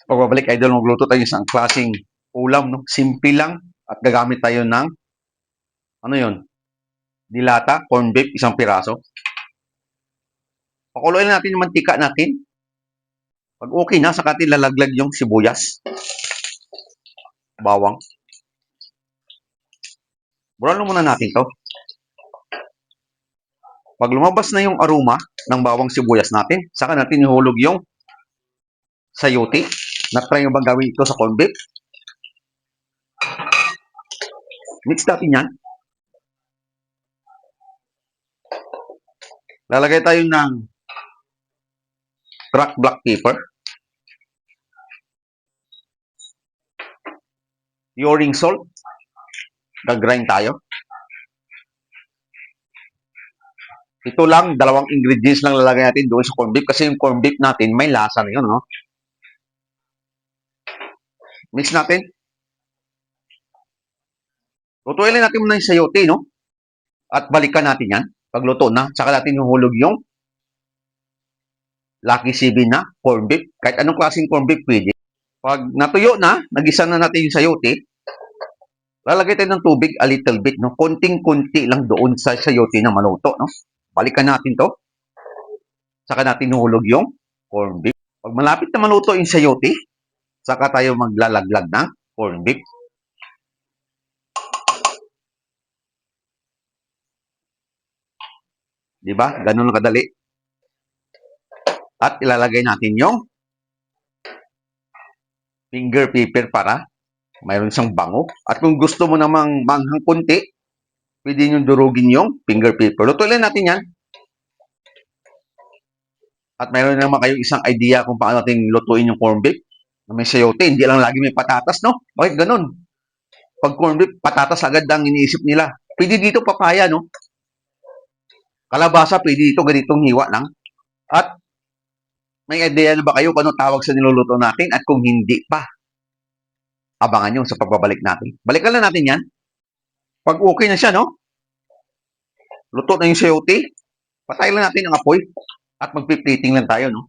Pagbabalik idol, magluto tayo ng isang klaseng ulam, no? Simple lang at gagamit tayo ng ano 'yon? Dilata, corned beef, isang piraso. Pakuluin natin yung mantika natin. Pag okay na, saka natin lalaglag yung sibuyas, bawang. Brown muna natin 'to. Pag lumabas na yung aroma ng bawang sibuyas natin, saka natin ihulog yung sayote. Na-try nyo bang gawin ito sa corned beef? Mix natin yan. Lalagay tayo ng cracked black pepper. Yoring salt. Gag-grind tayo. Ito lang, dalawang ingredients lang lalagay natin doon sa corned beef kasi yung corned beef natin may lasa na yun, no? Mix natin. Lutuin lang natin muna yung sayote, no? At balikan natin yan. Pagluto na, saka natin huhulog yung Lucky 7 na corned beef. Kahit anong klaseng corned beef pwede. Pag natuyo na, nagisa na natin yung sayote, lalagay tayo ng tubig a little bit, no? Konting-kunti lang doon sa sayote na maluto, no? Balikan natin to. Saka natin huhulog yung corned beef. Pag malapit na maluto yung sayote, saka tayo maglalaglag ng corned beef. Diba? Ganun lang kadali. At ilalagay natin yung finger pepper para mayroon siyang bango. At kung gusto mo namang manghang kunti, pwede nyo durugin yung finger pepper. Lutuin natin yan. At mayroon naman kayong isang idea kung paano natin lutuin yung corned beef na may sayote. Hindi lang lagi may patatas, no? Bakit ganun? Pag corned beef, patatas agad ang iniisip nila. Pwede dito papaya, no? Kalabasa, pwede dito ganitong hiwa lang. At may idea na ba kayo kung ano tawag sa niluluto natin? At kung hindi pa, abangan nyo sa pagbabalik natin. Balikan lang natin yan. Pag okay na siya, no? Luto na yung sayote. Patayin lang natin ang apoy. At magpiplating lang tayo, no?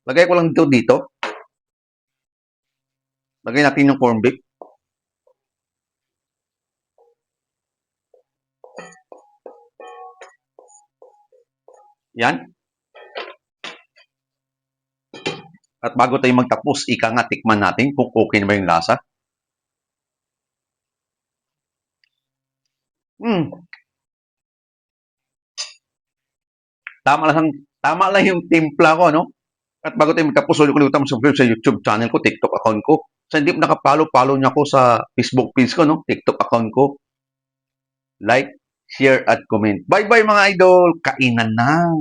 Lagay ko lang dito. Lagay natin yung corned beef. Yan. At bago tayo magtapos, ika nga tikman natin kung okay na ba yung lasa. Tama lang yung timpla ko, no? At bago tayo magtapos, huwag kalimutan mag-subscribe sa YouTube channel ko, TikTok account ko. Sa hindi mo nakapalo niyo ako sa Facebook page ko, no? TikTok account ko. Like, share, at comment. Bye-bye mga idol! Kainan na!